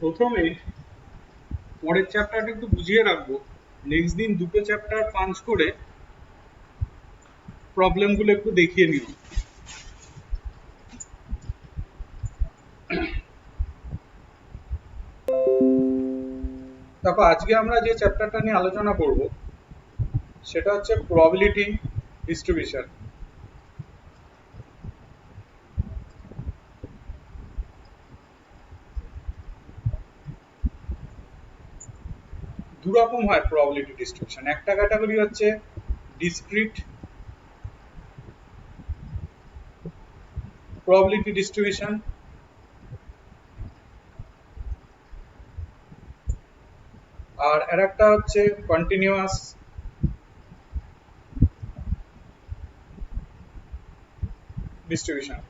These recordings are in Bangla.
প্রথমে পরের চ্যাপ্টারটা একটু বুঝিয়ে রাখবো, নেক্সট দিন দুটো চ্যাপ্টার পাঞ্চ করে প্রবলেমগুলো একটু দেখিয়ে নিও। দেখো আজকে আমরা যে চ্যাপ্টারটা নিয়ে আলোচনা করব সেটা হচ্ছে প্রবাবিলিটি ডিস্ট্রিবিউশন। দুরকম হয় প্রবাবিলিটি ডিস্ট্রিবিউশন। একটা ক্যাটাগরি হচ্ছে ডিসক্রিট প্রবাবিলিটি ডিস্ট্রিবিউশন, আর আরেকটা হচ্ছে কন্টিনিউয়াস ডিস্ট্রিবিউশন।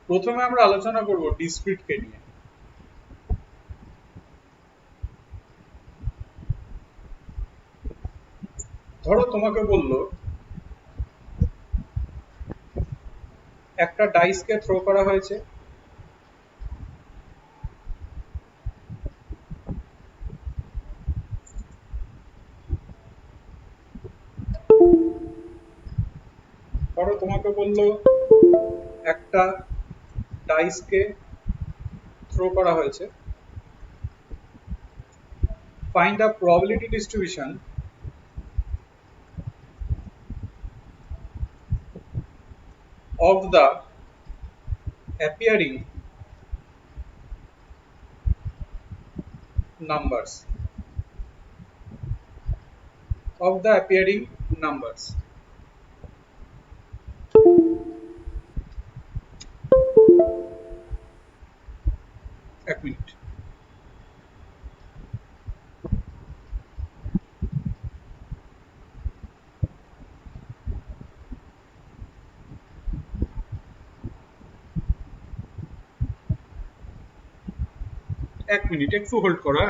প্রথমে আমরা আলোচনা করব ডিসক্রিট কে নিয়ে। ধরো তোমাকে বললো একটা ডাইসকে থ্রো করা হয়েছে, ধরো তোমাকে বললো একটা ডাইসকে থ্রো করা হয়েছে, find the probability distribution of the appearing numbers এক মিনিট। এক মিনিট একটু হোল্ড করো।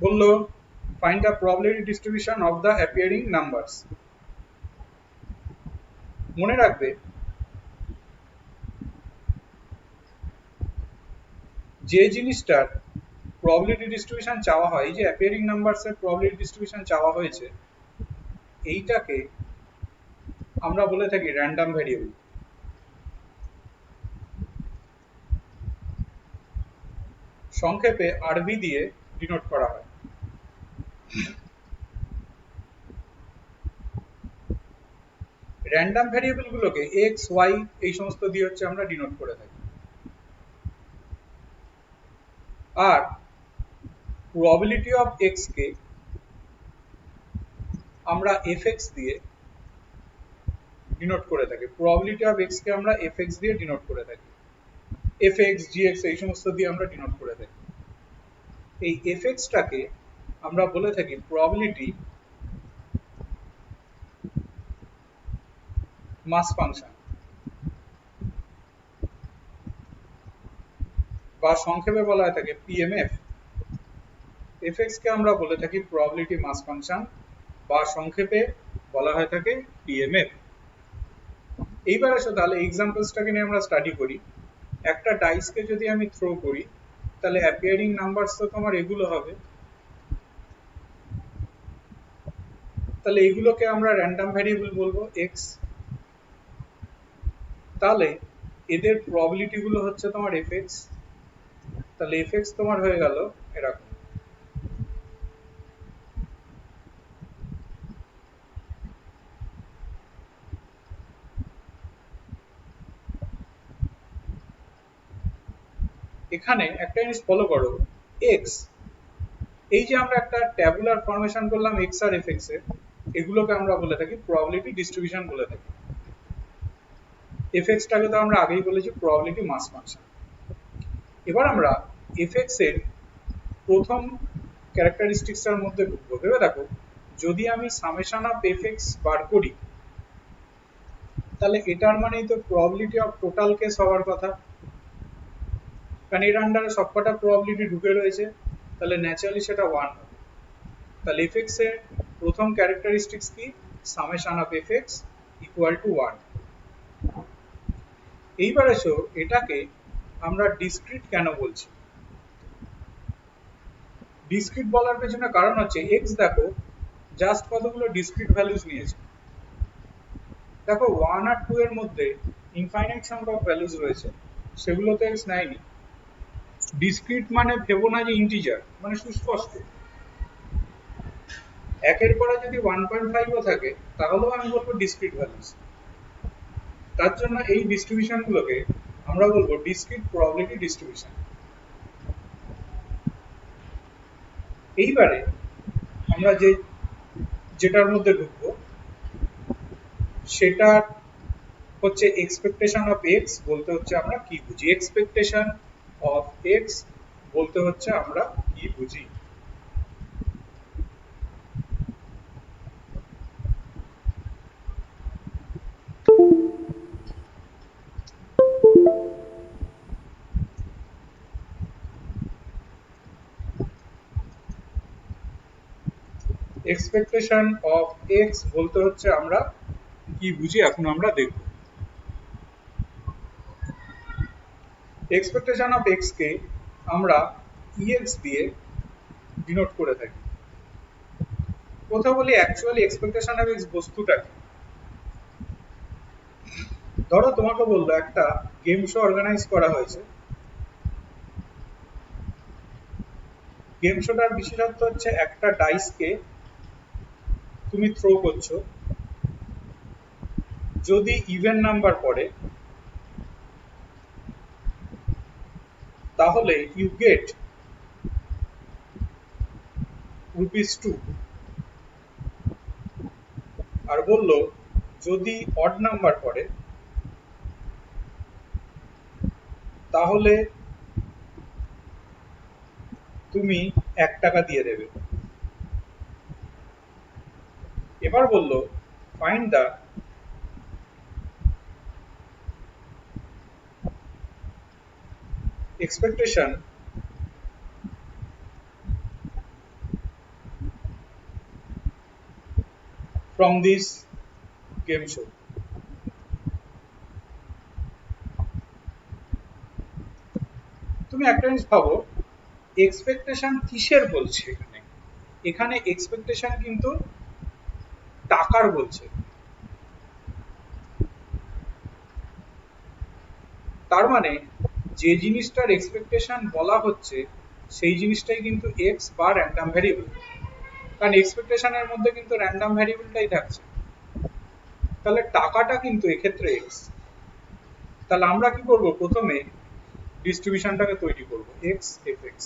বললো find the probability distribution of the appearing numbers। মনে রাখবে যে জিনিসটার probability distribution চাওয়া হয়, এই যে appearing numbers এর probability distribution চাওয়া হয়েছে, এইটাকে আমরা বলে থাকি random variable। সংক্ষেপে আরভি দিয়ে ডিনোট করা হয়। র্যান্ডম ভ্যারিয়েবল গুলোকে এক্স ওয়াই এই সমস্ত দিয়ে হচ্ছে আমরা ডিনোট করে থাকি। আর প্রবাবিলিটি অফ এক্স কে আমরা এফএক্স দিয়ে ডিনোট করে থাকি। প্রবাবিলিটি অফ এক্স কে আমরা এফএক্স দিয়ে ডিনোট করে থাকি, এফএক্স জিএক্স এই সমস্ত দিয়ে আমরা ডিনোট করে থাকি। এই এফএক্সটাকে আমরা বলে থাকি প্রবাবিলিটি মাস ফাংশন, বা সংক্ষেপে বলা হয়ে থাকে পিএমএফ। এফএক্স কে আমরা বলে থাকি প্রবাবিলিটি মাস ফাংশন, বা সংক্ষেপে বলা হয়ে থাকে পিএমএফ। এইবার আসো তাহলে এক্সাম্পলসটাকে নিয়ে আমরা স্টাডি করি। একটা ডাইসকে যদি আমি থ্রো করি তাহলে অ্যাপিয়ারিং নাম্বারস তো তোমার এগুলো হবে, তাহলে এগুলোকে আমরা র্যান্ডম ভ্যারিয়েবল বলবো এক্স। তাহলে এদের প্রবাবিলিটি গুলো হচ্ছে তোমার এফএক্স, তাহলে এফএক্স তোমার হয়ে গেল এরকম। এখানে একটা জিনিস ফলো করো, এক্স, এই যে আমরা একটা ট্যাবুলার ফরমেশন করলাম এক্স আর এফএক্স এর, এগুলোকে আমরা বলে থাকি প্রবাবিলিটি ডিস্ট্রিবিউশন বলে থাকি। এফএক্সটাকে তো আমরা আগেই বলেছি প্রবাবিলিটি মাস ফাংশন। এবার আমরা এফএক্স এর প্রথম ক্যারেক্টারিস্টিক্স এর মধ্যে ঢুকবো। ভেবে দেখো, যদি আমি সামেশন অফ এফএক্স বার করি তাহলে এটার মানেই তো প্রবাবিলিটি অফ টোটাল কেস হওয়ার কথা, কারণ এর আন্ডারে সবকটা প্রবাবিলিটি ঢুকে রয়েছে, তাহলে ন্যাচারালি সেটা 1 হবে। তাহলে এফএক্স এর প্রথম ক্যারেক্টারিস্টিক্স কি, summation of FX equal to 1। এইবার এসো এটাকে আমরা ডিসক্রিট কেন বলছি। ডিসক্রিট বলার পেছনে কারণ হচ্ছে এক্স দেখো জাস্ট কতগুলো ডিসক্রিট ভ্যালুস নিয়েছে। দেখো 1 আর 2 এর মধ্যে ইনফাইনাইট সংখ্যক ভ্যালুস রয়েছে, সেগুলো তো এক্স নেয়নি। ডিসক্রিট মানে ভেবো না যে ইন্টিজার, মানে সুস্পষ্ট। একের পরে যদি 1.5ও থাকে তাহলেও আমি বলবো ডিসক্রিট ভ্যালুস। তার জন্য এই ডিস্ট্রিবিউশন গুলোকে আমরা বলবো ডিসক্রিট প্রবাবিলিটি ডিস্ট্রিবিউশন। এইবারে আমরা যেটার মধ্যে ঢুকবো সেটা হচ্ছে এক্সপেকটেশন অফ এক্স, বলতে হচ্ছে আমরা কি বুঝি। এক্সপেকটেশন অফ এক্স বলতে হচ্ছে আমরা কি বুঝি। এক্সপেকটেশন অফ এক্স বলতে হচ্ছে আমরা কি বুঝি, এখন আমরা দেখব। এক্সপেকটেশন অফ এক্স কে আমরা ইএক্স দিয়ে ডিনোট করে থাকি। কথা বলি অ্যাকচুয়ালি এক্সপেকটেশন অফ এক্স বস্তুটা কি। ধরো তোমাকে বললো একটা গেম শো অর্গানাইজ করা হয়েছে, গেম শোটার বিশেষত্ব হচ্ছে একটা ডাইসকে তুমি থ্রো করছো, যদি ইভেন নাম্বার পড়ে তাহলে ইউ গেট ₹2। আর বললো যদি অড নাম্বার পড়ে তাহলে তুমি $1 দিয়ে দেবে। এবার বললো find the expectation from this game show। তুমি একটা জিনিস ভাবো, এক্সপেকটেশন কিসের বলছে এখানে। এখানে এক্সপেকটেশন কিন্তু টাকার বলছে। তার মানে যে জিনিসটার এক্সপেকটেশন বলা হচ্ছে সেই জিনিসটাই কিন্তু এক্স বা র্যান্ডম ভ্যারিয়েবল, কারণ এক্সপেকটেশনের মধ্যে কিন্তু র্যান্ডম ভ্যারিয়েবলটাই থাকছে। তাহলে টাকাটা কিন্তু এক্ষেত্রে এক্স। তাহলে আমরা কি করব, প্রথমে ডিস্ট্রিবিউশনটাকে তৈরি করব এক্স এফ এক্স।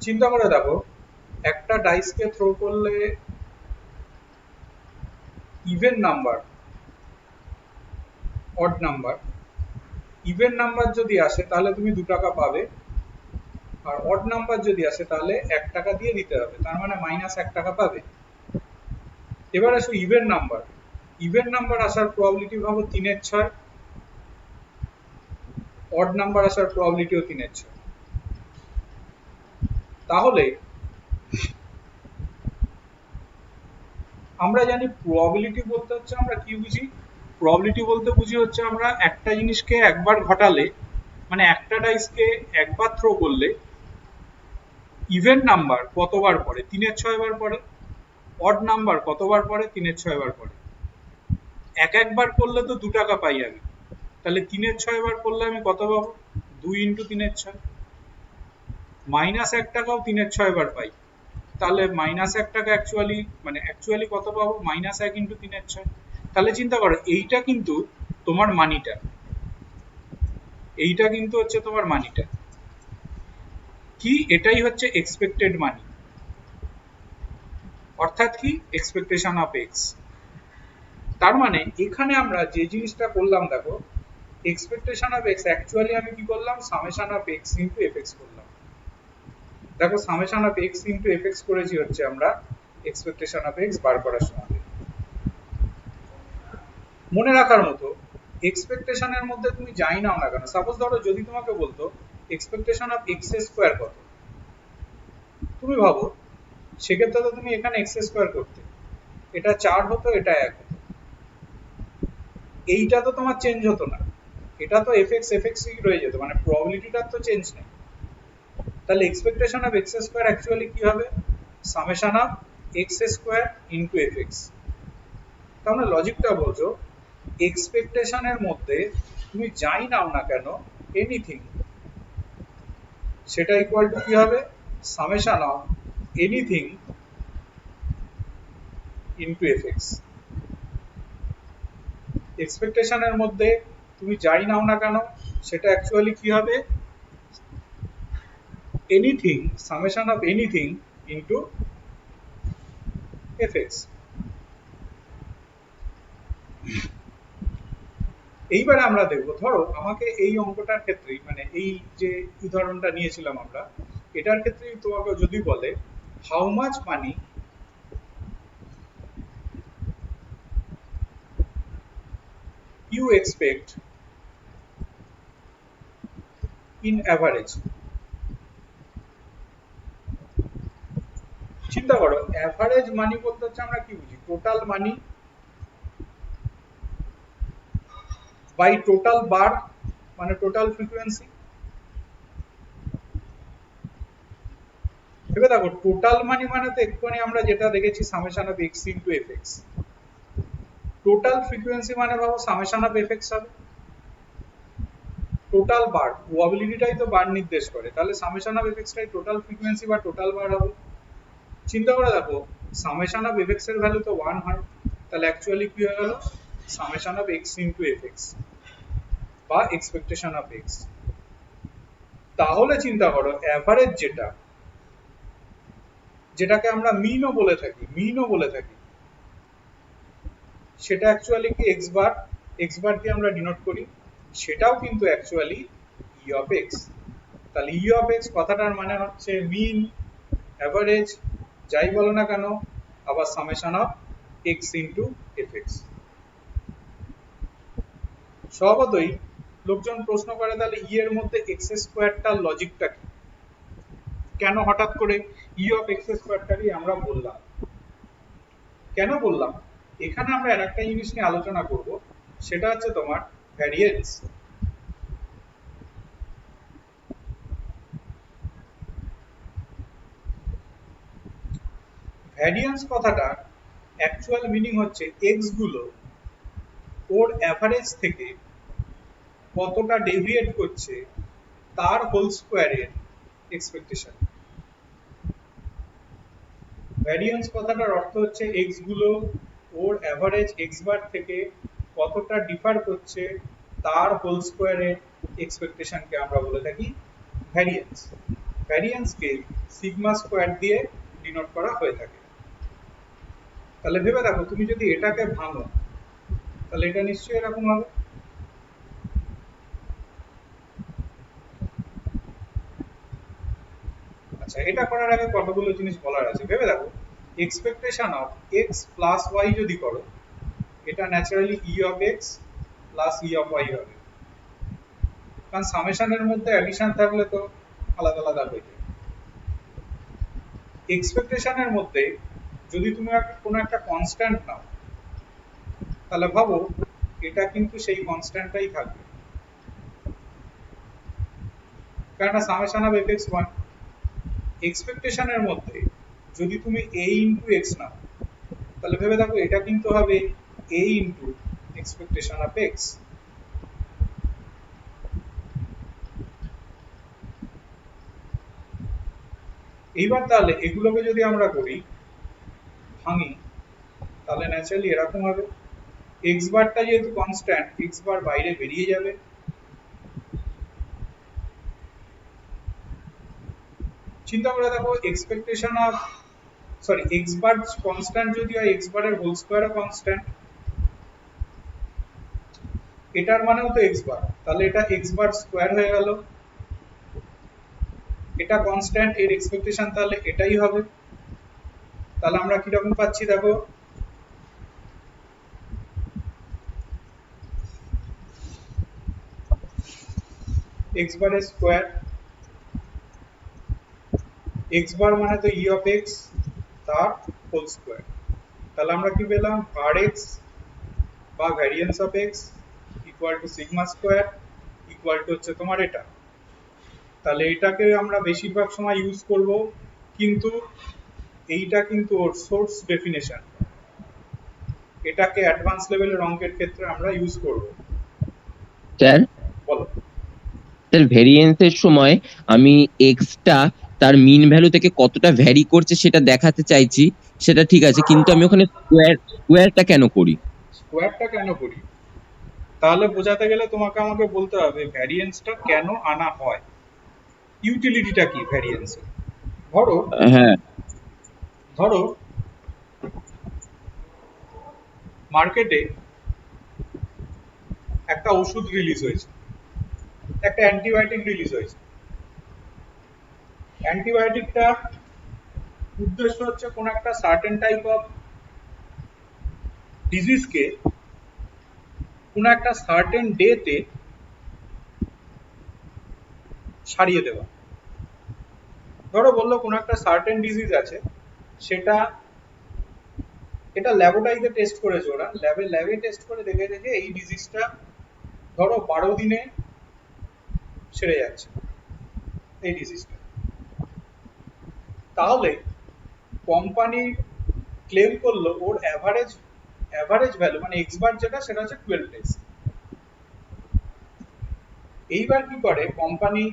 চিন্তা করে দেখো, একটা ডাইসকে থ্রো করলে even number odd number, even number যদি আসে তাহলে তুমি $2 পাবে, আর অড নাম্বার যদি আসে তাহলে $1 দিয়ে দিতে হবে, তার মানে -$1 পাবে। এবার আসো ইভেন নাম্বার, ইভেন নাম্বার আসার প্রবাবিলিটি ভাবো 3/6, অড নাম্বার আসার প্রবাবিলিটিও 3/6। তাহলে আমরা জানি প্রবাবিলিটি বলতে হচ্ছে আমরা কি বুঝি, প্রবাবিলিটি বলতে বুঝি হচ্ছে আমরা একটা জিনিসকে একবার ঘটালে, মানে একটা ডাইসকে একবার থ্রো করলে ইভেন নাম্বার কতবার পড়ে, 3-6 বার পড়ে। অড নাম্বার কতবার পড়ে, 3-6 বার পড়ে। একবার করলে তো 2 টাকা পাই আমি, তাহলে 3-6 বার করলে আমি কত পাবো, 2 × 3=6। -1 টাকাও 3-6 বার পাই, তাহলে -1 টাকা অ্যাকচুয়ালি কত পাবো, -1 × 3=6। তাহলে চিন্তা করো, এইটা কিন্তু তোমার মানিটা, এইটা কিন্তু হচ্ছে তোমার মানিটা কি, এটাই হচ্ছে এক্সপেক্টেড মানি, অর্থাৎ কি এক্সপেকটেশন অফ এক্স। তার মানে এখানে আমরা যে জিনিসটা করলাম দেখো, এক্সপেকটেশন অফ এক্স অ্যাকচুয়ালি আমি কি করলাম, summation of x into FX করলাম। দেখো summation of x into FX করেছি হচ্ছে আমরা এক্সপেকটেশন অফ এক্স বার করার সময়। মনে রাখার মতো, এক্সপেকটেশনের মধ্যে তুমি যাই নাও না কেন, সাপোজ ধরো যদি তোমাকে বলতো এক্সপেকটেশন অফ এক্স স্কোয়ার কত, তুমি ভাবো সেক্ষেত্রে তো তুমি এখানে এক্স স্কোয়ার করতে, এটা 4 হতো, এটা 1 হতো, এইটা তো তোমার চেঞ্জ হতো না, এটা তো এফএক্স এফএক্সই রয়ে যেত, মানে প্রবাবিলিটিটার তো চেঞ্জ নেই। তাহলে expectation of x square actually কি হবে, summation of x square into FX. তাহলে লজিকটা বোঝো, এক্সপেকটেশনের মধ্যে তুমি যাই নাও না কেন, এনিথিং, সেটা ইকুয়াল টু কি হবে, summation of anything into f x. এক্সপেকটেশনের মধ্যে তুমি যাই নাও না কেন, সেটা অ্যাকচুয়ালি কি হবে, anything, summation of anything into FX. এইবারে আমরা দেখবো, ধরো আমাকে এই অঙ্কটার ক্ষেত্রেই, মানে এই যে উদাহরণটা নিয়েছিলাম আমরা, এটার ক্ষেত্রেই তোমাকে যদি বলে how much money you expect in average. চিন্তা করো, অ্যাভারেজ মানি বলতে হচ্ছে আমরা কি বুঝি, টোটাল মানি বাই টোটাল বার, মানে টোটাল ফ্রিকোয়েন্সি। এবার দেখো টোটাল মানি মানে তো এক্ষুনি আমরা যেটা দেখেছি summation of x into FX. Total frequency মানে ভাবো সামেশন অফ এফএক্স হবে। টোটাল বার, প্রবাবিলিটিটাই তো বার নির্দেশ করে, তাহলে সামেশন অফ এফএক্সটাই টোটাল ফ্রিকোয়েন্সি বা টোটাল বার হবে। চিন্তা করে দেখো, সামেশন অফ এফএক্স এর ভ্যালু তো 1 হয়, তাহলে অ্যাকচুয়ালি কি হয়ে গেল, summation of x into FX বা এক্সপেকটেশন অফ এক্স। তাহলে চিন্তা করো এভারেজ যেটা, যেটাকে আমরা মিনও বলে থাকি, সেটা অ্যাকচুয়ালি কি এক্স বার দিয়ে আমরা ডিনোট করি, সেটাও কিন্তু অ্যাকচুয়ালি ই অফ এক্স। তাহলে ই অফ এক্স কথাটার মানে হচ্ছে মিন, অ্যাভারেজ, যাই বলো না কেন, আবার summation of x into FX. স্বভাবতই লোকজন প্রশ্ন করে তাহলে ই এর মধ্যে এক্স স্কোয়ারটার লজিকটা কি, কেন হঠাৎ করে ই অফ এক্স স্কোয়ারটারই আমরা বললাম, কেন বললাম, এখানে আমরা আরেকটা জিনিস নিয়ে আলোচনা করব, সেটা হচ্ছে তোমার ভ্যারিয়েন্স। ভ্যারিয়েন্স কথাটা অ্যাকচুয়াল মিনিং হচ্ছে এক্স গুলো ওর অ্যাভারেজ থেকে কতটা ডেভিয়েট করছে তার হোল স্কোয়ারের এক্সপেকটেশন। ভ্যারিয়েন্স কথাটার অর্থ হচ্ছে এক্স গুলো ওর অ্যাভারেজ এক্স বার থেকে কতটা ডিফার করছে তার হোল স্কোয়ারের এক্সপেকটেশনকে আমরা বলে থাকি ভ্যারিয়েন্স। ভ্যারিয়েন্সকে সিগমা স্কোয়ার দিয়ে ডিনোট করা হয়ে থাকে। তাহলে ভেবে দেখো, তুমি যদি এটাকে ভাঙো তাহলে এটা নিশ্চয়ই এরকম হবে। আচ্ছা, এটা করার আগে কতগুলো জিনিস বলার আছে, ভেবে দেখো, expectation of X plus Y যদি করো, এটা naturally E of X plus E of Y হবে, কারণ সামেশনের মধ্যে অ্যাডিশন থাকলে তো আলাদা আলাদা হয়ে যায়। এক্সপেকটেশনের মধ্যে যদি তুমি কোনো একটা কনস্ট্যান্ট নাও, তাহলে ভাবো এটা কিন্তু সেই কনস্ট্যান্টটাই থাকবে, কারণ summation of f x one এক্সপেকটেশনের মধ্যে যদি তুমি a ইন্টু এক্স নাও, তাহলে ভেবে দেখো এটা কিন্তু হবে a into expectation of x. এইবার তাহলে এগুলোকে যদি আমরা করি ভাঙি, তাহলে ন্যাচারালি এরকম হবে, এক্স বারটা যেহেতু কনস্ট্যান্ট এক্স বার বাইরে বেরিয়ে যাবে, চিন্তা করে দেখো expectation of sorry x bar constant যদি হয় এক্স বারের হোল স্কয়ারও কনস্ট্যান্ট, এটার মানেও তো এক্স বার, তাহলে এটা এক্স বার স্কয়ার হয়ে গেল, এটা কনস্ট্যান্ট এর এক্সপেকটেশন তাহলে এটাই হবে। তাহলে আমরা কি রকম পাচ্ছি দেখো, এক্স বারের স্কয়ার, এক্স বার মানে তো ই অফ এক্স তার হোল স্কয়ার, তাহলে আমরা কি পেলাম আর এক্স বা variance of x equal two sigma square equal to হচ্ছে তোমার এটা। তাহলে এটাকে আমরা বেশিরভাগ সময় ইউজ করব, কিন্তু এইটা কিন্তু ওর সোর্স ডেফিনেশন, এটাকে অ্যাডভান্স লেভেলের অঙ্কের ক্ষেত্রে আমরা ইউজ করব। স্যার বলো। স্যার ভেরিয়েন্সের সময় আমি এক্সটা তার মিন ভ্যালু থেকে কতটা ভ্যারি করছে সেটা দেখাতে চাইছি, সেটা ঠিক আছে, কিন্তু আমি ওখানে স্কোয়ারটা কেন করি? স্কোয়ারটা কেন করি, তাহলে বোঝাতে গেলে তোমাকে আমাকে বলতে হবে ভ্যারিয়েন্সটা কেন আনা হয়, ইউটিলিটিটা কি ভ্যারিয়েন্সের। ধরো হ্যাঁ ধরো মার্কেটে একটা ওষুধ রিলিজ হয়েছে, একটা অ্যান্টিবায়োটিক রিলিজ হয়েছে, অ্যান্টিবায়োটিকটা উদ্দেশ্য হচ্ছে কোন একটা সার্টেন টাইপ অফ ডিজিজকে কোন একটা সার্টেন ডেতে সারিয়ে দেওয়া। ধরো বললো কোন একটা সার্টেন ডিজিজ আছে, সেটা এটা ল্যাবরেটরিতে টেস্ট করেছে, ওরা ল্যাবে টেস্ট করে দেখেছে যে এই ডিজিজটা ধরো 12 দিনে সেরে যাচ্ছে এই ডিজিজটা, তাহলে কোম্পানি ক্লেম করলো ওর অ্যাভারেজ ভ্যালু মানে এক্স বার যেটা সেটা হচ্ছে 12 ডেজ। এইবার কি করে কোম্পানি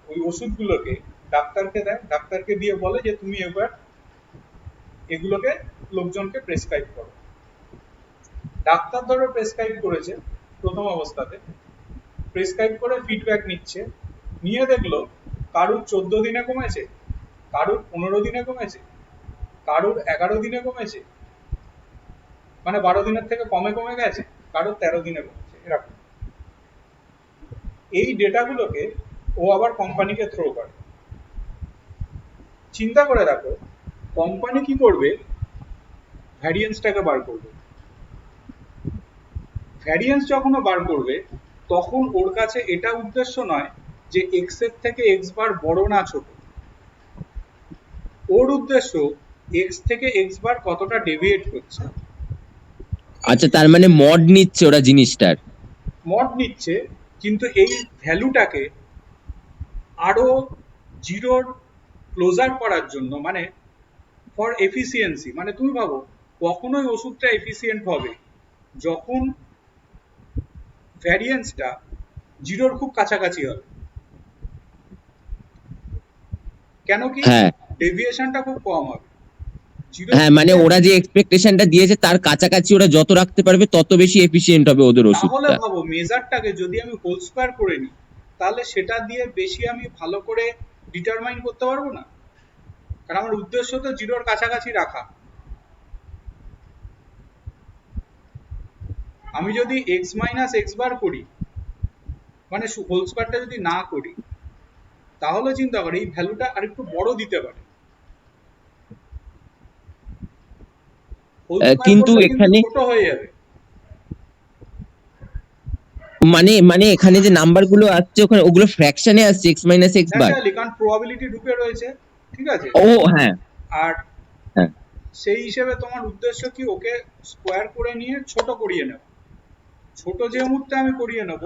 ওই ওষুধগুলোকে ডাক্তারকে দেয়, ডাক্তারকে দিয়ে বলে যে তুমি এবার এগুলোকে লোকজনকে প্রেসক্রাইব করো। ডাক্তার ধরো প্রেসক্রাইব করেছে প্রথম অবস্থাতে, প্রেসক্রাইব করে ফিডব্যাক নিচ্ছে, নিয়ে দেখলো কারুর 14 দিনে কমেছে, কারুর 15 দিনে কমেছে, কারুর 11 দিনে কমেছে, মানে 12 দিনের থেকে কমে গেছে, কারুর 13 দিনে কমেছে, এরকম। এই ডেটাগুলোকে ও আবার কোম্পানিকে থ্রো করে। চিন্তা করে দেখো কোম্পানি কি করবে, ভ্যারিয়েন্সটাকে বার করবে। ভ্যারিয়েন্স যখন ও বার করবে তখন ওর কাছে এটা উদ্দেশ্য নয় যে এক্স এর থেকে এক্স বার বড় না ছোট, ওর উদ্দেশ্য এক্স থেকে এক্স বার কতটা ডেভিয়েট করছে। আচ্ছা, তার মানে মড নিচ্ছে ওরা জিনিসটার। মড নিচ্ছে, কিন্তু এই ভ্যালুটাকে আরো জিরোর ক্লোজার করার জন্য, মানে ফর এফিসিয়েন্সি, মানে তুমি ভাবো কখনোই ওষুধটা এফিসিয়েন্ট হবে যখন ভ্যারিয়েন্সটা জিরোর খুব কাছাকাছি হবে। কেন কি, হ্যাঁ ডেভিয়েশনটা খুব কম হবে। হ্যাঁ, মানে ওরা যে এক্সপেকটেশনটা দিয়েছে তার কাছাকাছি ওরা যত রাখতে পারবে তত বেশি এফিশিয়েন্ট হবে ওদের তাহলে ওষুধটা। ভাবো মেজারটাকে যদি আমি হোল স্কয়ার করে নিই, তাহলে সেটা দিয়ে বেশি আমি ভালো করে ডিটারমাইন করতে পারবো না, কারণ আমার উদ্দেশ্য তো জিরোর কাছাকাছি রাখা। আমি যদি এক্স মাইনাস এক্স বার করি, মানে হোল স্কয়ারটা যদি না করি, তাহলে চিন্তা করে এই ভ্যালুটা আরেকটু বড় দিতে পারে। হোল স্কয়ার কিন্তু করলে কিন্তু এখানে ছোট হয়ে যাবে। মানে মানে এখানে যে নাম্বারগুলো আসছে ওখানে ওগুলো ফ্র্যাকশনে আসছে x minus x bar. Naturally, কারণ প্রবাবিলিটি ঢুকে রয়েছে, ঠিক আছে। ও হ্যাঁ আর হ্যাঁ সেই হিসেবে তোমার উদ্দেশ্য কি, ওকে স্কোয়ার করে নিয়ে ছোট করিয়ে নেওয়া। ছোট যে মুহূর্তে আমি করিয়ে নেব,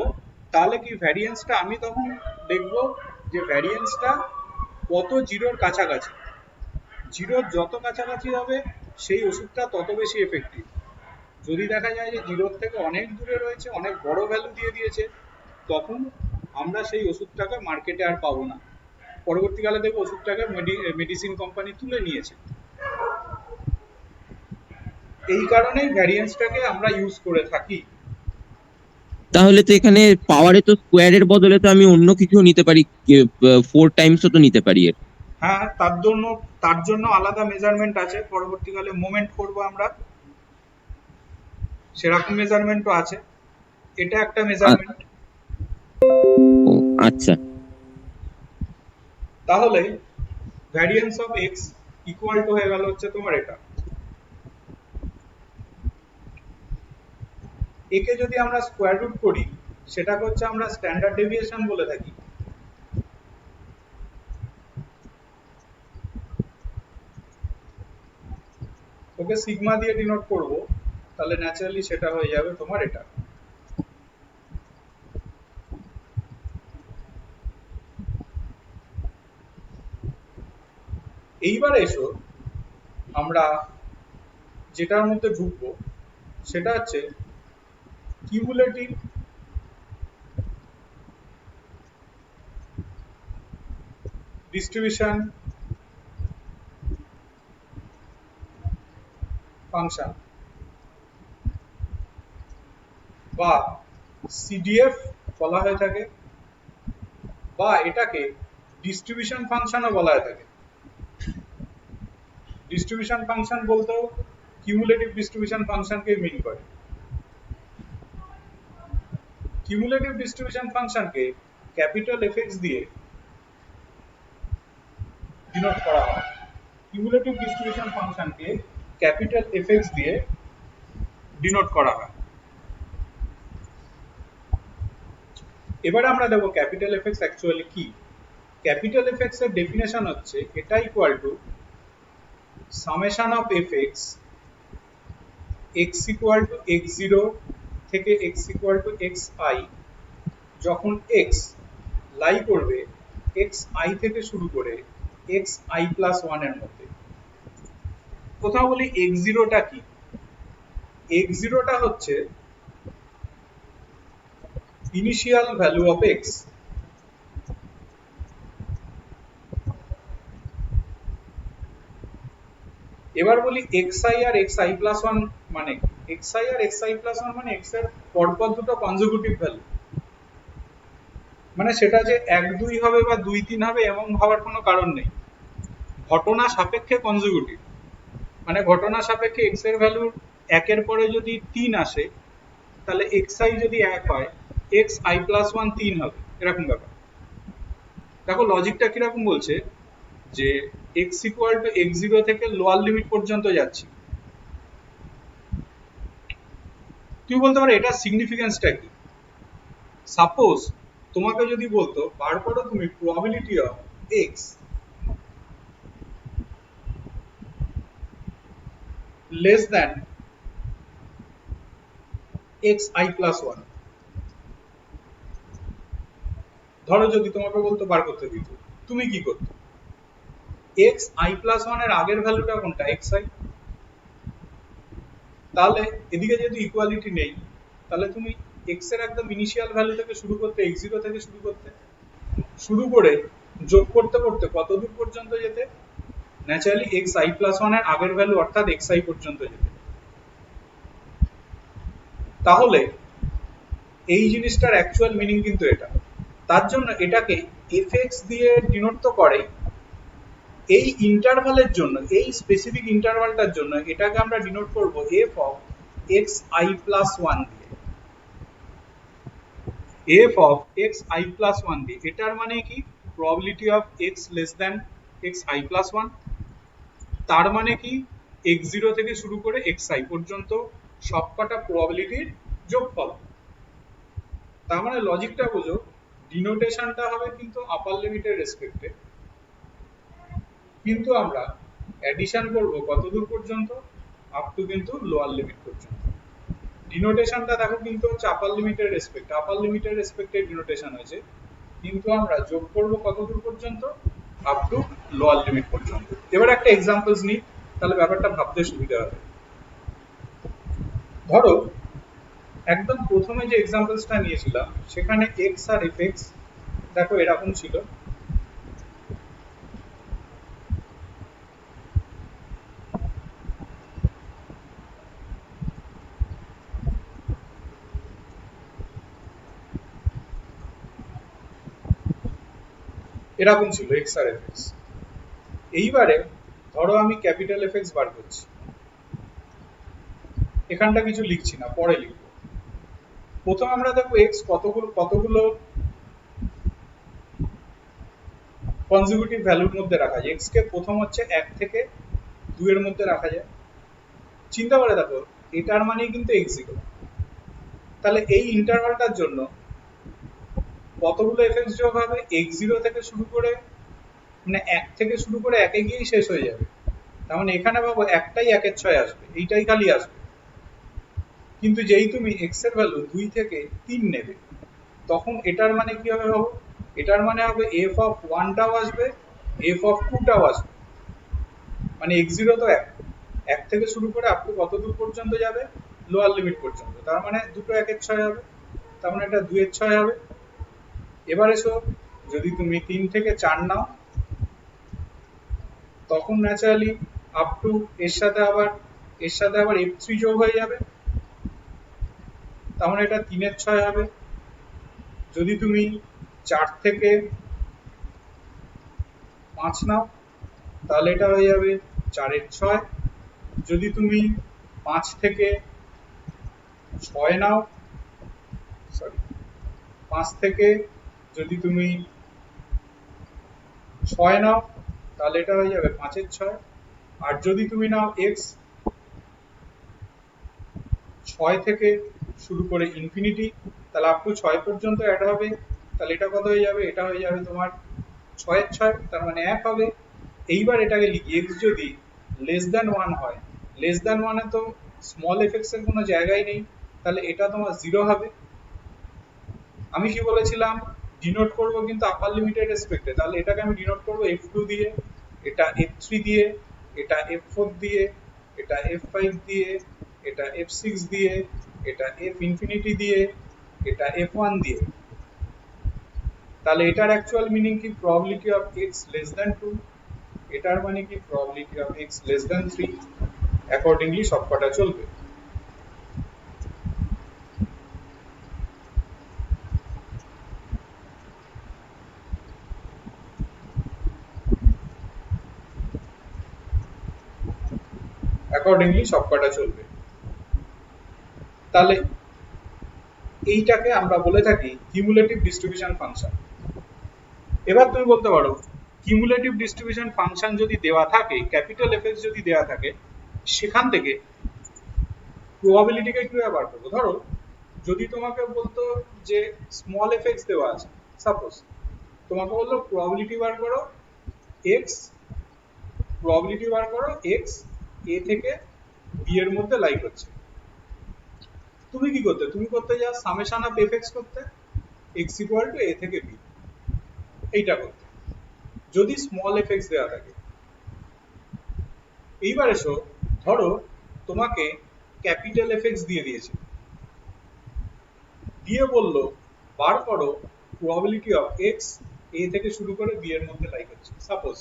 তাহলে কি ভ্যারিয়েন্সটা আমি তখন দেখব যে ভ্যারিয়েন্সটা কত জিরোর কাছাকাছি। জিরোর যত কাছাকাছি হবে সেই ওষুধটা তত বেশি এফেক্টিভ। যদি দেখা যায় যে জিরোর থেকে অনেক দূরে রয়েছে, অনেক বড় ভ্যালু দিয়ে দিয়েছে, তখন আমরা সেই ওষুধটাকে মার্কেটে আর পাবো না। পরবর্তীকালে দেখবো ওষুধটাকে মেডিসিন কোম্পানি তুলে নিয়েছে। এই কারণেই ভ্যারিয়েন্সটাকে আমরা ইউজ করে থাকি। তাহলে তো এখানে পাওয়ারে তো স্কোয়ারের বদলে তো আমি অন্য কিছু নিতে পারি, 4 টাইমসও তো নিতে পারি এর। হ্যাঁ, তার জন্য আলাদা মেজারমেন্ট আছে। পরবর্তীকালে মোমেন্ট করবো আমরা, সেরকম মেজারমেন্টও আছে। এটা একটা মেজারমেন্ট। ও আচ্ছা। তাহলে variance of x equal two হয়ে গেল হচ্ছে তোমার এটা। একে যদি আমরা স্কোয়ার রুট করি, সেটাকে হচ্ছে আমরা স্ট্যান্ডার্ড ডেভিয়েশন বলে থাকি। ওকে সিগমা দিয়ে ডিনোট করব, তাহলে ন্যাচারালি সেটা হয়ে যাবে তোমার এটা। এইবার এসো আমরা যেটার মধ্যে ঢুকবো, সেটা হচ্ছে কিউমুলেটিভ ডিস্ট্রিবিউশন ফাংশন বা সিডিএফ বলা হয়ে থাকে, বা এটাকে ডিস্ট্রিবিউশন ফাংশনও বলা হয়ে থাকে। ডিস্ট্রিবিউশন ফাংশন বলতেও কিউমুলেটিভ ডিস্ট্রিবিউশন ফাংশনকে মিন করে। কিউমুলেটিভ ডিস্ট্রিবিউশন ফাংশনকে ক্যাপিটাল এফএক্স দিয়ে ডিনোট করা হয়। কিউমুলেটিভ ডিস্ট্রিবিউশন ফাংশনকে ক্যাপিটাল এফএক্স দিয়ে ডিনোট করা হয়। এবারে আমরা দেখব ক্যাপিটাল এফএক্স অ্যাকচুয়ালি কি। ক্যাপিটাল এফএক্স এর ডেফিনেশন হচ্ছে এটা equal to summation of f x x equal to x zero থেকে x equal to x i, যখন এক্স লাই করবে এক্স আই থেকে শুরু করে এক্স আই প্লাস ওয়ান এর মধ্যে। কোথাও বলি এক্স জিরোটা কি? এক্স জিরোটা হচ্ছে ইনিশিয়াল ভ্যালু অফ এক্স। এবার বলি এক্স আই আর এক্স আই প্লাস ওয়ান মানে এক্স আই আর এক্স আই প্লাস ওয়ান মানে এক্স এর পরপর দুটো কনজিকিউটিভ ভ্যালু। মানে সেটা যে 1 2 হবে বা 2 3 হবে এমন ভাবার কোনো কারণ নেই। ঘটনা সাপেক্ষে কনজিকিউটিভ, মানে ঘটনা সাপেক্ষে এক্স এর ভ্যালু একের পরে যদি 3 আসে, তাহলে এক্স আই যদি 1 হয় এক্স আই প্লাস ওয়ান 3 হবে, এরকম ব্যাপার। দেখো লজিকটা কিরকম বলছে, যে x equal to x zero থেকে লোয়ার লিমিট পর্যন্ত যাচ্ছি। তুমি বলতে পারো এটা সিগনিফিকেন্সটা কি। সাপোজ তোমাকে যদি বলতো বার করো তুমি probability of x less than x I plus one, ধরো যদি তোমাকে বলতো বার করতে দিত, তুমি কি করতে? এক্স আই প্লাস ওয়ান এর আগের ভ্যালুটা কোনটা? X I. তাহলে এদিকে যদি ইকুয়ালিটি নেই, তাহলে তুমি এক্স এর একদম ইনিশিয়াল ভ্যালু থেকে শুরু করতে, এক্স জিরো থেকে শুরু করতে, শুরু করে যোগ করতে করতে কত দূর পর্যন্ত যেতে? Naturally x I plus one এর আগের ভ্যালু অর্থাৎ এক্স আই পর্যন্ত যেতে। তাহলে এই জিনিসটার অ্যাকচুয়াল মিনিং কিন্তু এটা। তার জন্য এটাকে এফএক্স দিয়ে ডিনোট তো করে। এই ইন্টারভালের জন্য, এই স্পেসিফিক ইন্টারভালটার জন্য এটাকে আমরা ডিনোট করব f of x I plus one দিয়ে। F of x I plus one দিয়ে। এটার মানে কি? Probability of x less than x I plus one. তার মানে কি? এক্স জিরো থেকে শুরু করে এক্স আই পর্যন্ত সবকটা প্রবাবিলিটির যোগফল। তার মানে লজিকটা বুঝো, ডিনোটেশনটা হবে কিন্তু আপার লিমিটের রেসপেক্টে, কিন্তু আমরা অ্যাডিশন করব কত দূর পর্যন্ত? আপ টু কিন্তু লোয়ার লিমিট পর্যন্ত। ডিনোটেশনটা দেখো কিন্তু হচ্ছে আপার লিমিটের রেসপেক্ট, আপার লিমিটের রেসপেক্টে ডিনোটেশন হয়েছে, কিন্তু আমরা যোগ করব কত দূর পর্যন্ত, আপ টু লোয়ার লিমিট পর্যন্ত। এবার একটা এক্সাম্পলস নিই, তাহলে ব্যাপারটা ভাবতে সুবিধা হবে। ধরো একদম প্রথমে যে এক্সাম্পলসটা নিয়েছিলাম সেখানে এক্স আর এফ এক্স দেখো এরকম ছিল, এরকম ছিল এক্স আর এফ এক্স। এইবারে ধরো আমি ক্যাপিটাল এফ এক্স বার করছি, এখানটা কিছু লিখছি না, পরে লিখবো। প্রথম আমরা দেখবো এক্স কতগুলো কতগুলো কনজিকিউটিভ ভ্যালুর মধ্যে রাখা যায়। এক্স কে প্রথম হচ্ছে 1 থেকে 2 এর মধ্যে রাখা যায়। চিন্তা করে দেখো এটার মানে কিন্তু এক্স জিরো, তাহলে এই ইন্টারভালটার জন্য কতগুলো এফএক্স যোগ হবে, এক্স জিরো থেকে শুরু করে মানে 1 থেকে শুরু করে 1 এ গিয়েই শেষ হয়ে যাবে। তার মানে এখানে ভাবো একটাই 1 এর 6 আসবে, এইটাই খালি আসবে। কিন্তু যেই তুমি এক্স এর ভ্যালু 2 থেকে 3 নেবে, তখন এটার মানে কি হবে ভাবো, এটার মানে হবে এফ অফ 1 টাও আসবে, এফ অফ 2 টাও আসবে। মানে এক্স জিরো তো 1, 1 থেকে শুরু করে আপ টু কত দূর পর্যন্ত যাবে, লোয়ার লিমিট পর্যন্ত। তার মানে দুটো 1 এর 6 হবে, তার মানে এটা 2 এর 6 হবে। এবার এসো যদি তুমি 3 থেকে 4 নাও, তখন ন্যাচারালি আপ টু এর সাথে আবার এফ থ্রি যোগ হয়ে যাবে, তার মানে এটা 3 এর 6 হবে। যদি তুমি 4 থেকে 5 নাও তাহলে এটা হয়ে যাবে 4 এর 6। যদি তুমি 5 থেকে 6 নাও, সরি 5 থেকে যদি তুমি 6 নাও তাহলে এটা হয়ে যাবে 5 এর 6। আর যদি তুমি নাও এক্স 6 থেকে শুরু করে ইনফিনিটি, তাহলে আপ টু 6 পর্যন্ত অ্যাড হবে, তাহলে এটা কত হয়ে যাবে, এটা হয়ে যাবে তোমার 6 এর 6, তার মানে 1 হবে। এইবার এটাকে লিখি, এক্স যদি লেস দ্যান 1 হয়, লেস দ্যান 1 এ তো স্মল এফএক্স এর কোনো জায়গাই নেই, তাহলে এটা তোমার 0 হবে। আমি কি বলেছিলাম ডিনোট করব কিন্তু আপার লিমিটের রেসপেক্টে, তাহলে এটাকে আমি ডিনোট করব f2 দিয়ে, এটা f3 দিয়ে, এটা f4 দিয়ে, এটা f5 দিয়ে, এটা f6 দিয়ে, এটা f ইনফিনিটি দিয়ে, এটা f1 দিয়ে। তাহলে এটার অ্যাকচুয়াল মিনিং কি, probability of x less than 2, এটার মানে কি probability of x less than 3। Accordingly সবকটা চলবে। অ্যাকর্ডিংলি সবকটা চলবে। তাহলে এইটাকে আমরা বলে থাকি কিউমুলেটিভ ডিস্ট্রিবিউশন ফাংশন। এবার তুমি বলতে পারো কিউমুলেটিভ ডিস্ট্রিবিউশন ফাংশন যদি দেওয়া থাকে, ক্যাপিটাল এফএক্স যদি দেওয়া থাকে, সেখান থেকে প্রবাবিলিটিকে কিভাবে বার করবো। ধরো যদি তোমাকে বলতো যে স্মল এফএক্স দেওয়া আছে, সাপোজ তোমাকে বললো প্রবাবিলিটি বার করো এক্স, প্রবাবিলিটি বার করো এক্স এ থেকে বি এর মধ্যে লাই হচ্ছে, তুমি কি করতে, তুমি করতে যাও সামেশন অফ এফএক্স করতে, এক্স ইকুয়াল টু এ থেকে বি, এইটা করতে যদি স্মল এফএক্স দেওয়া থাকে। এইবার এসো ধরো তোমাকে ক্যাপিটাল এফএক্স দিয়ে দিয়েছে, দিয়ে বললো বার করো প্রবাবিলিটি অফ এক্স এ থেকে শুরু করে বি এর মধ্যে লাই হচ্ছে। সাপোজ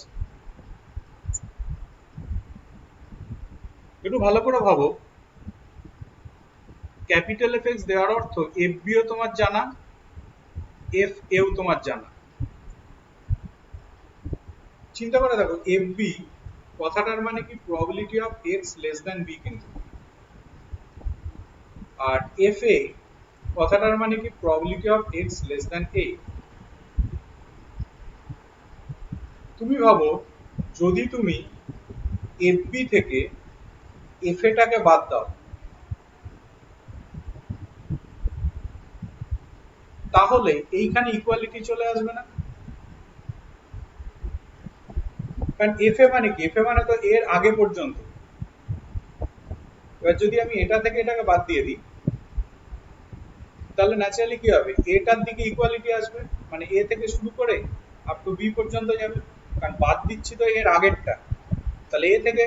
একটু ভালো করে ভাবো, ক্যাপিটাল এফএক্স দেওয়ার অর্থ এফ বিও তোমার জানা, এফ এও তোমার জানা। চিন্তা করে দেখো এফ বি কথাটার মানে কি probability of x less than b কিন্তু, আর এফ এ কথাটার মানে কি probability of x less than a. তুমি ভাবো যদি তুমি এফ বি থেকে এফ এটাকে বাদ দাও, তাহলে এইখানে ইকুয়ালিটি চলে আসবে না, কারণ এফ এ মানে কি, এফ এ মানে তো এর আগে পর্যন্ত। এবার যদি আমি এটা থেকে এটাকে বাদ দিয়ে দিই, তাহলে ন্যাচারালি কি হবে, এটার দিকে ইকুয়ালিটি আসবে, মানে এ থেকে শুরু করে আপ টু বি পর্যন্ত যাবে, কারণ বাদ দিচ্ছি তো এর আগেরটা, তাহলে এ থেকে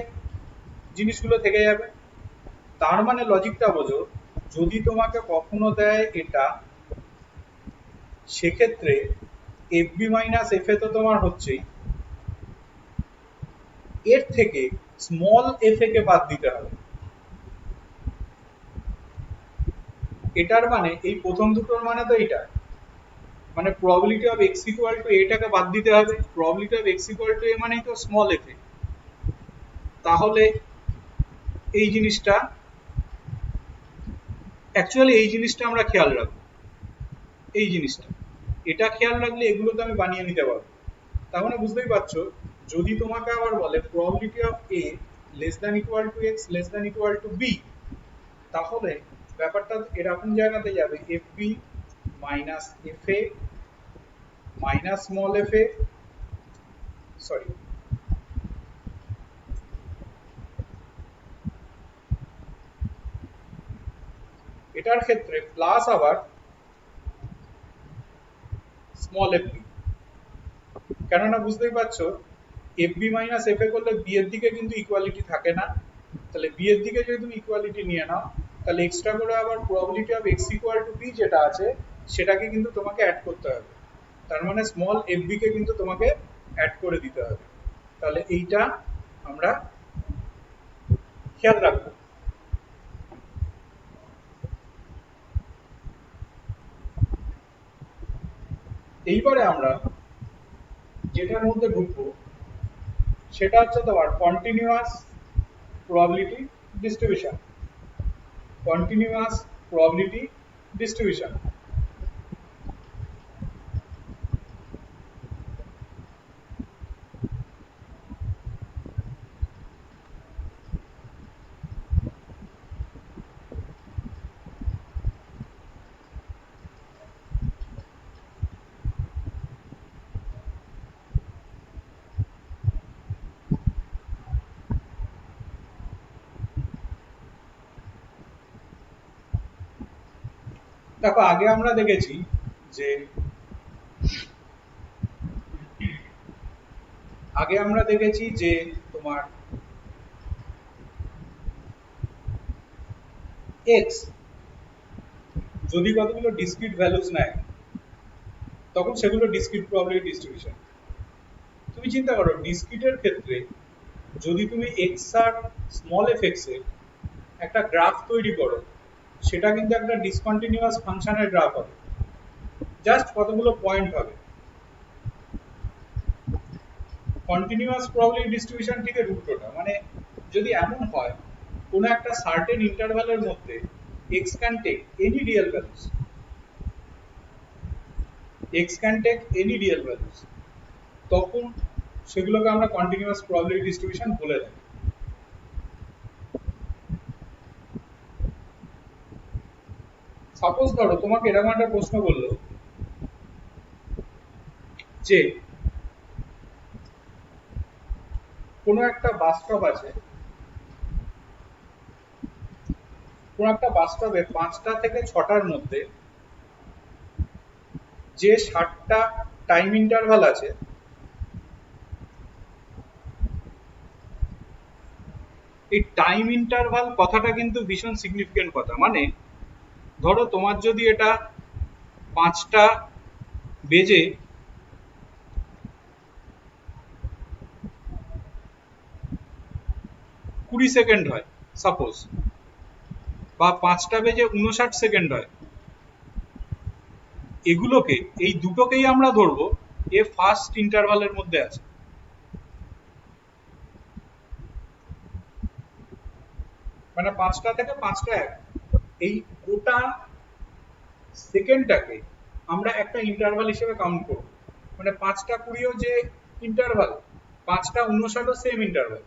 জিনিসগুলো থেকে যাবে। তার মানে লজিকটা বোঝো, যদি তোমাকে কখনো দেয় এটা, সেক্ষেত্রে F B minus F A তো তোমার হচ্ছেই, এর থেকে স্মল এফ এ কে বাদ দিতে হবে। এটার মানে এই প্রথম দুটোর মানে তো এইটা, মানে probability of x equal to এটাকে বাদ দিতে হবে, probability of x equal to a মানেই তো স্মল এফ এ। তাহলে এই জিনিসটা অ্যাকচুয়ালি এই জিনিসটা আমরা খেয়াল রাখবো, এই জিনিসটা, এটা খেয়াল রাখলে এগুলো তো আমি বানিয়ে নিতে পারবো। তার মানে বুঝতেই পারছো, যদি তোমাকে আবার বলে probability of A less than equal to X less than equal to B, তাহলে ব্যাপারটা এরকম জায়গাতে যাবে, F B minus F A minus small F A, sorry এটার ক্ষেত্রে প্লাস আবার স্মল এফ বি। কেননা বুঝতেই পারছো, F B minus F A করলে বি এর দিকে কিন্তু ইকুয়ালিটি থাকে না, তাহলে বি এর দিকে যদি তুমি ইকুয়ালিটি নিয়ে নাও, তাহলে এক্সট্রা করে আবার probability of x equal to B যেটা আছে সেটাকে কিন্তু তোমাকে অ্যাড করতে হবে। তার মানে স্মল এফ বি কে কিন্তু তোমাকে অ্যাড করে দিতে হবে। তাহলে এইটা আমরা খেয়াল রাখবো। এইবারে আমরা যেটার মধ্যে ঢুকবো সেটা হচ্ছে তোমার continuous probability distribution. Continuous probability distribution, দেখো আগে আমরা দেখেছি যে তোমার এক্স যদি কতগুলো ডিসক্রিট ভ্যালুস নেয় তখন সেগুলো ডিসক্রিট প্রবাবিলিটি ডিস্ট্রিবিউশন। তুমি চিন্তা করো ডিসক্রিটের ক্ষেত্রে যদি তুমি এক্স আর স্মল এফ এক্স এর একটা গ্রাফ তৈরি করো, সেটা কিন্তু একটা ডিসকন্টিনিউয়াস ফাংশনের গ্রাফ হবে, জাস্ট কতগুলো পয়েন্ট হবে। কন্টিনিউয়াস প্রবাবিলিটি ডিস্ট্রিবিউশন ঠিক এর উল্টোটা, মানে যদি এমন হয় কোনো একটা সার্টেন ইন্টারভ্যালের মধ্যে X can take any real values, X can take any real values, তখন সেগুলোকে আমরা কন্টিনিউয়াস প্রবাবিলিটি ডিস্ট্রিবিউশন বলে থাকি। সাপোজ ধরো তোমাকে এরকম একটা প্রশ্ন করলো যে কোনো একটা বাস স্টপ আছে, কোনো একটা বাস স্টপে 5টা থেকে 6টার মধ্যে যে 60টা টাইম ইন্টারভাল আছে, এই টাইম ইন্টারভাল কথাটা কিন্তু ভীষণ সিগনিফিকেন্ট কথা। মানে ধরো তোমার যদি এটা 5টা বেজে 20 সেকেন্ড হয় সাপোজ, বা 5টা বেজে 59 সেকেন্ড হয়, এগুলোকে এই দুটোকেই আমরা ধরবো এ ফার্স্ট ইন্টারভালের মধ্যে আছে। মানে 5টা থেকে 5টা 1 এই গোটা সেকেন্ডটাকে আমরা একটা ইন্টারভাল হিসেবে কাউন্ট করব। মানে 5টা 20ও যে ইন্টারভাল, 5টা 59ও সেম ইন্টারভাল।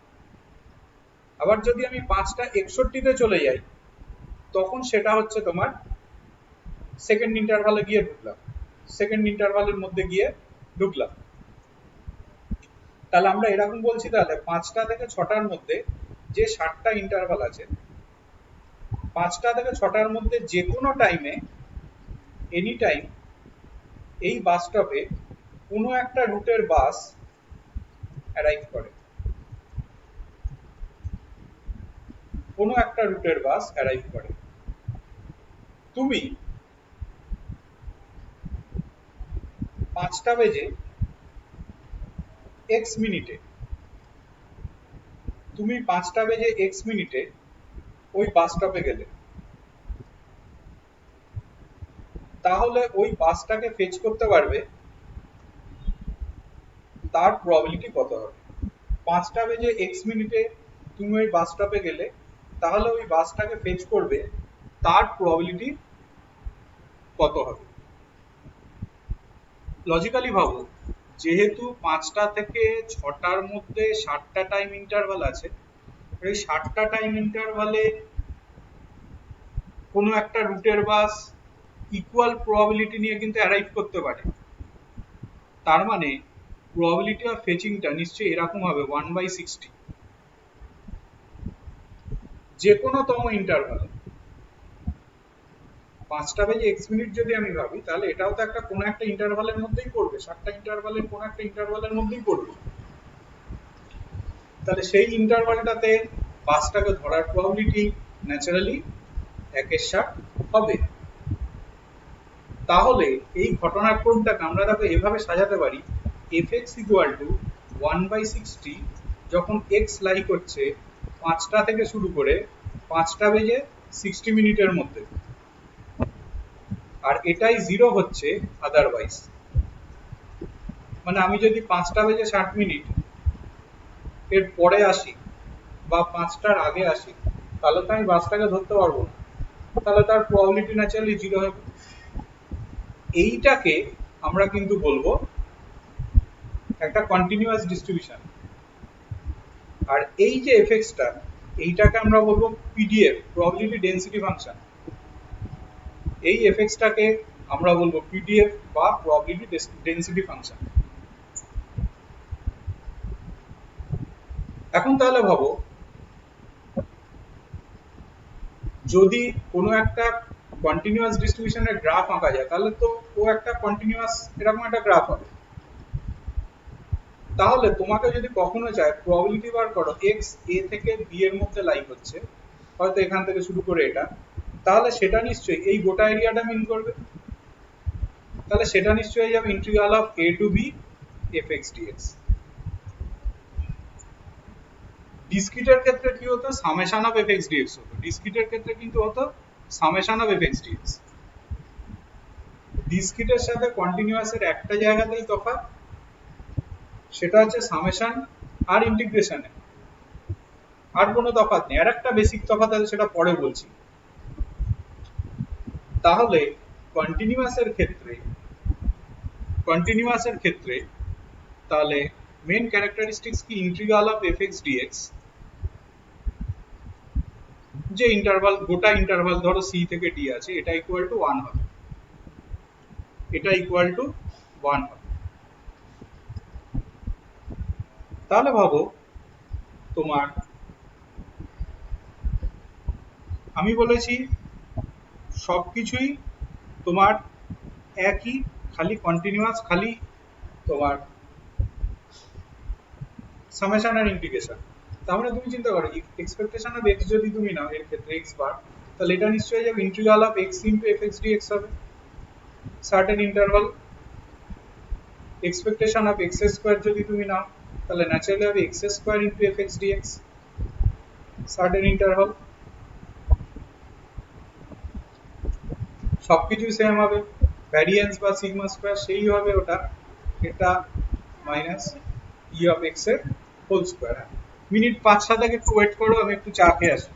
আবার যদি আমি 5টা 61-তে চলে যাই, তখন সেটা হচ্ছে তোমার সেকেন্ড ইন্টারভালে গিয়ে ঢুকলাম, সেকেন্ড ইন্টারভালের মধ্যে গিয়ে ঢুকলাম। তাহলে আমরা এরকম বলছি, তাহলে 5টা থেকে 6টার মধ্যে যে 60টা ইন্টারভাল আছে, 5টা থেকে 6টার মধ্যে যে কোনো টাইমে এনি টাইম এই বাস স্টপে কোনো একটা রুটের বাস অ্যারাইভ করে, কোনো একটা রুটের বাস অ্যারাইভ করে। তুমি 5টা বেজে এক্স মিনিটে তুমি 5টা বেজে এক্স মিনিটে ওই বাস স্টপে গেলে, তাহলে ওই বাসটাকে ফেচ করতে পারবে, তার প্রবাবিলিটি কত হবে? 5টা বেজে এক্স মিনিটে তুমি ওই বাস স্টপে গেলে, তাহলে ওই বাসটাকে ফেচ করবে, তার প্রবাবিলিটি কত হবে? লজিক্যালি ভাবো, যেহেতু 5টা থেকে 6টার মধ্যে 60টা টাইম ইন্টারভাল আছে, এই 60টা টাইম ইন্টারভালে কোনো একটা রুটের বাস ইকুয়াল প্রবাবিলিটি নিয়ে কিন্তু অ্যারাইভ করতে পারে। তার মানে প্রবাবিলিটি অফ ফেচিংটা নিশ্চয়ই এরকম হবে 1/60। যে কোনো তম ইন্টারভালে 5টা বেজে এক্স মিনিট যদি আমি ভাবি, তাহলে এটাও তো একটা কোনো একটা ইন্টারভালের মধ্যেই পড়বে, 60টা ইন্টারভালের কোনো একটা ইন্টারভালের মধ্যেই পড়বে। তাহলে সেই ইন্টারভালটাতে বাসটাকে ধরার প্রবাবিলিটি ন্যাচারালি 1/60 হবে। তাহলে এই ঘটনাক্রমটাকে আমরা দেখো এভাবে সাজাতে পারি, fx ইকুয়াল টু 1/60 যখন x লাই করছে 5টা থেকে শুরু করে 5টা বেজে 60 মিনিটের মধ্যে, আর এটাই 0 হচ্ছে আদারওয়াইজ। মানে আমি যদি 5টা বেজে 60 মিনিট এর পরে আসি বা 5টার আগে আসি, তাহলে তো আমি বাসটাকে ধরতে পারবো না, তাহলে তার প্রবাবিলিটি ন্যাচারালি 0 হবে। এইটাকে আমরা কিন্তু বলবো একটা কন্টিনিউয়াস ডিস্ট্রিবিউশন। আর এই যে এফএক্সটা, এইটাকে আমরা বলবো পিডিএফ, প্রবাবিলিটি ডেনসিটি ফাংশন। এই এফএক্সটাকে আমরা বলবো পিডিএফ বা প্রবাবিলিটি ডেনসিটি ফাংশন। এখন তাহলে ভাবো, যদি কোনো একটা কন্টিনিউয়াস ডিস্ট্রিবিউশনের গ্রাফ আঁকা যায়, তাহলে তো ও একটা কন্টিনিউয়াস এরকম একটা গ্রাফ হবে। তাহলে তোমাকে যদি কখনো চায় প্রবাবিলিটি বার করো এক্স এ থেকে বি এর মধ্যে লাই হচ্ছে, হয়তো এখান থেকে শুরু করে এটা, তাহলে সেটা নিশ্চয়ই এই গোটা এরিয়াটা মিন করবে। তাহলে সেটা নিশ্চয়ই যাবে integral of a to b fx dx। ডিসক্রিটের ক্ষেত্রে কি হতো? সামেশন অফ fx dx হতো। ডিসক্রিটের ক্ষেত্রে কিন্তু হতো সামেশন অফ fx dx। ডিসক্রিটের সাথে কন্টিনিউয়াসের একটা জায়গাতেই তফাৎ, সেটা হচ্ছে সামেশন আর ইন্টিগ্রেশনে, আর কোনো তফাৎ নেই। আর একটা বেসিক তফাৎ আছে, সেটা পরে বলছি। তাহলে কন্টিনিউয়াসের ক্ষেত্রে তাহলে মেন ক্যারেক্টারিস্টিক্স কি? ইন্টিগ্রাল অফ fx dx, যে ইন্টারভাল, গোটা ইন্টারভাল ধরো c থেকে d আছে, এটা ইকুয়াল টু 1 হবে, এটা ইকুয়াল টু 1 হবে। তাহলে ভাবো, তোমার আমি বলেছি সবকিছুই তোমার একই, খালি কন্টিনিউয়াস, খালি তোমার সামেশন আর ইন্টিগ্রেশন। তাহলে তুমি চিন্তা করো, এক্সপেকটেশন অফ এক্স যদি তুমি নাও, এর ক্ষেত্রে এক্স বার, তাহলে এটা নিশ্চয়ই যাবে integral of x into f x d x হবে, certain interval. Expectation of x square যদি তুমি নাও, তাহলে ন্যাচারালি হবে x square into f x d x, certain interval. সবকিছুই সেম হবে, ভ্যারিয়েন্স বা সিগমা স্কোয়ার সেই হবে ওটা, এটা মাইনাস ই অফ এক্স এর হোল স্কোয়ার। মিনিট 5-7 একটু ওয়েট করো, আমি একটু চা খেয়ে আসি।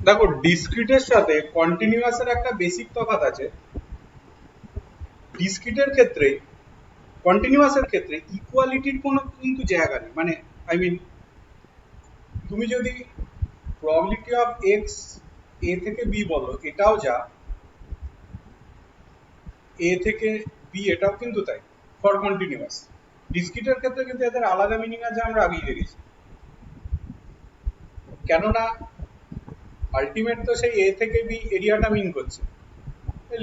দেখো ডিসক্রিটের সাথে কন্টিনিউয়াসের একটা বেসিক তফাৎ আছে। ডিসক্রিটের ক্ষেত্রে, কন্টিনিউয়াসের ক্ষেত্রে ইকুয়ালিটির কোনো কিন্তু জায়গা নেই, মানে আই মিন তুমি যদি প্রবাবিলিটি অফ এক্স এ থেকে বি বলো, এটাও যা এ থেকে বি এটাও কিন্তু তাই ফর কন্টিনিউয়াস। ডিসক্রিটের ক্ষেত্রে কিন্তু এদের আলাদা মিনিং আছে, আমরা আগেই দেখেছি। কেননা আলটিমেট তো সেই এ থেকে বি এরিয়াটা মিন করছে,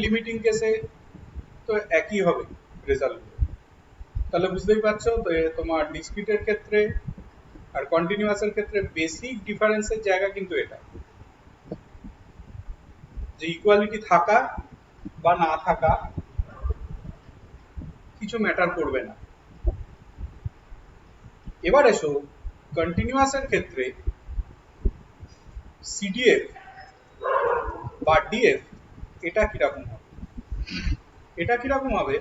লিমিটিং কেসে তো একই হবে রেজাল্ট। তাহলে বুঝতেই পারছো তো তোমার ডিসক্রিটের ক্ষেত্রে আর কন্টিনিউয়াসের ক্ষেত্রে বেসিক ডিফারেন্সের জায়গা কিন্তু এটা, যে ইকুয়ালিটি থাকা বা না থাকা কিছু ম্যাটার করবে না। এবার এসো কন্টিনিউয়াসের ক্ষেত্রে সিডিএফ বা ডিএফ এটা কিরকম হবে? এটা কিরকম হবে,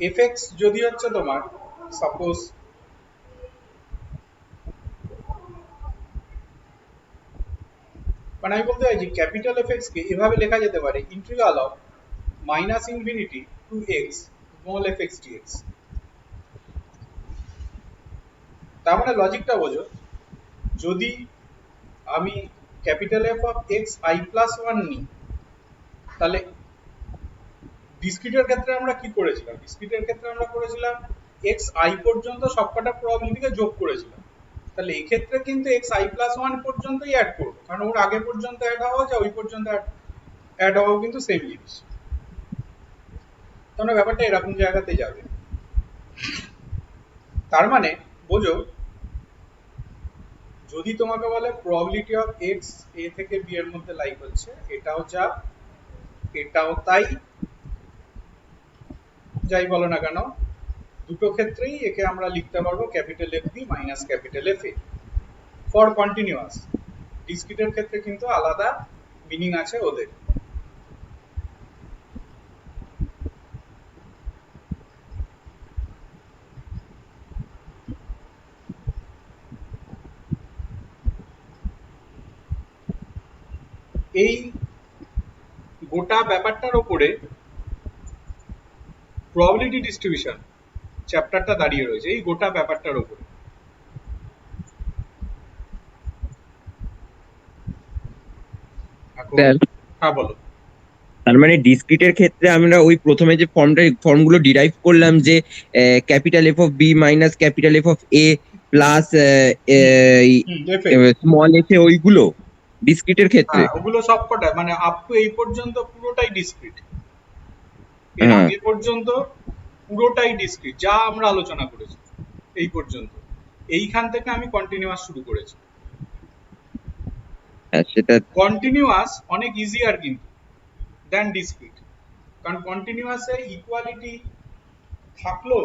এফএক্স যদি হচ্ছে তোমার সাপোজ মানে আমি বলতে চাইছি ক্যাপিটাল এফএক্স কে এভাবে লেখা যেতে পারে integral of minus infinity to X small F x DX. তার মানে লজিকটা বোঝো, যদি আমি capital F of x I plus one নিই, তাহলে ডিসক্রিটের ক্ষেত্রে আমরা কি করেছিলাম? ডিসক্রিটের ক্ষেত্রে আমরা করেছিলাম এক্স আই পর্যন্ত সবকটা প্রবাবিলিটিকে যোগ করেছিলাম। তাহলে এই ক্ষেত্রে কিন্তু এক্স আই প্লাস ওয়ান পর্যন্তই অ্যাড করবো, কারণ ওর আগে পর্যন্ত অ্যাড হওয়া যা ওই পর্যন্ত অ্যাড হওয়াও কিন্তু সেম জিনিস। তাহলে ব্যাপারটা এরকম জায়গাতে যাবে। তার মানে বোঝো, যদি তোমাকে বলে প্রবাবিলিটি অফ এক্স এ থেকে বি এর মধ্যে লাই হচ্ছে, এটাও যা এটাও তাই, যাই বলো না কেন দুটো ক্ষেত্রেই একে আমরা লিখতে পারবো capital F B minus capital F a for continuous. ডিসক্রিটের ক্ষেত্রে কিন্তু আলাদা মিনিং আছে ওদের। এই গোটা ব্যাপারটার ওপরে প্রবাবিলিটি ডিস্ট্রিবিউশন চ্যাপ্টারটা দাঁড়িয়ে রয়েছে, এই গোটা ব্যাপারটার ওপরে। স্যার, হ্যাঁ বলো। তার মানে ডিসক্রিটের ক্ষেত্রে আমরা ওই প্রথমে যে ফর্মগুলো ডিরাইভ করলাম, যে capital F of B minus capital F of A plus small F A, ওইগুলো ডিসক্রিটের ক্ষেত্রে। হ্যাঁ ওগুলো সবকটা মানে আপ টু এই পর্যন্ত পুরোটাই ডিসক্রিট, এর হ্যাঁ, আগে পর্যন্ত পুরোটাই ডিসক্রিট যা আমরা আলোচনা করেছি এই পর্যন্ত। এইখান থেকে আমি কন্টিনিউয়াস শুরু করেছি। সেটা কন্টিনিউয়াস অনেক ইজিয়ার কিন্তু দেন ডিসক্রিট, কারণ কন্টিনিউয়াসে ইকুয়ালিটি থাকলো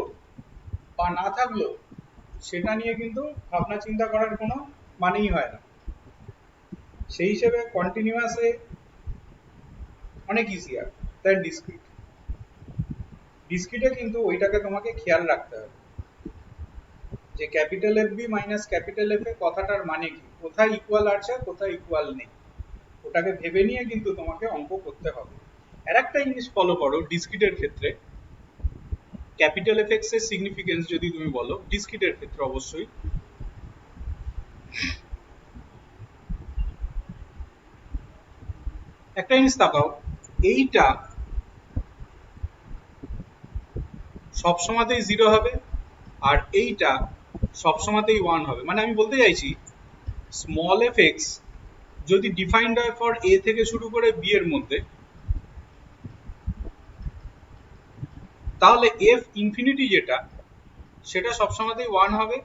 বা না থাকলো সেটা নিয়ে কিন্তু ভাবনা চিন্তা করার কোনো মানেই হয় না। সেই হিসেবে কন্টিনিউয়াসে অনেক ইজিয়ার দেন ডিসক্রিট। ডিসক্রিটে কিন্তু ওইটাকে তোমাকে খেয়াল রাখতে হবে যে capital F B minus capital F এ কথাটার মানে কি, কোথায় ইকুয়াল আছে কোথায় ইকুয়াল নেই, ওটাকে ভেবে নিয়ে কিন্তু তোমাকে অঙ্ক করতে হবে। আর একটা জিনিস ফলো করো ডিসক্রিটের ক্ষেত্রে, ক্যাপিটাল এফ এক্স এর সিগনিফিকেন্স যদি তুমি বলো ডিসক্রিটের ক্ষেত্রে অবশ্যই একটা জিনিস তাকাও, এইটা সবসময়তেই জিরো হবে আর এইটা সবসময়তেই ওয়ান হবে। মানে আমি বলতে চাইছি স্মল এফ এক্স যদি ডিফাইন্ড হয় ফর এ থেকে শুরু করে বি এর মধ্যে, তাহলে এফ ইনফিনিটি যেটা সেটা সবসময়তেই ওয়ান হবে,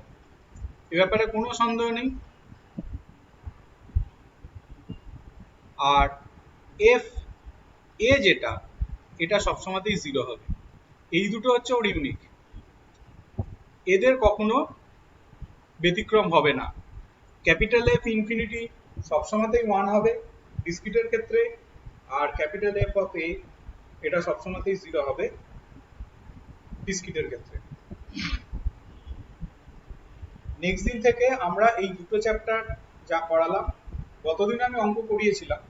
এ ব্যাপারে কোনো সন্দেহ নেই। আর এফ এ যেটা এটা সবসময়তেই জিরো হবে। এই দুটো হচ্ছে ওর ইউনিক, এদের কখনো ব্যতিক্রম হবে না। ক্যাপিটাল এফ ইনফিনিটি সবসময়তেই ওয়ান হবে ডিসক্রিটের ক্ষেত্রে, আর ক্যাপিটাল এফ অফ এ এটা সবসময়তেই জিরো হবে ডিসক্রিটের ক্ষেত্রে। নেক্সট দিন থেকে আমরা এই দুটো চ্যাপ্টার যা করালাম, গতদিন আমি অঙ্ক করিয়েছিলাম,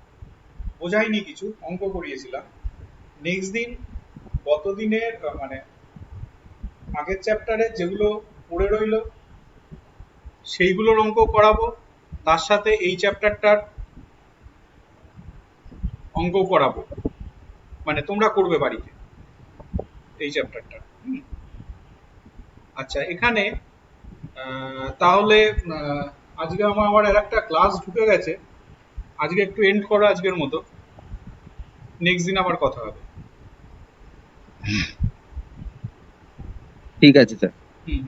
বোঝাইনি কিছু, অঙ্ক করিয়েছিলাম। নেক্সট দিন গতদিনের মানে আগের চ্যাপ্টারে যেগুলো পড়ে রইলো সেইগুলোর অঙ্ক করাবো, তার সাথে এই চ্যাপ্টারটার অঙ্ক করাবো, মানে তোমরা করবে বাড়িতে এই চ্যাপ্টারটা। আচ্ছা, এখানে তাহলে আজকে আমার আবার আর একটা ক্লাস ঢুকে গেছে, আজকে একটু এন্ড করো আজকের মতো, নেক্সট দিন আবার কথা হবে। ঠিক আছে স্যার। হুম।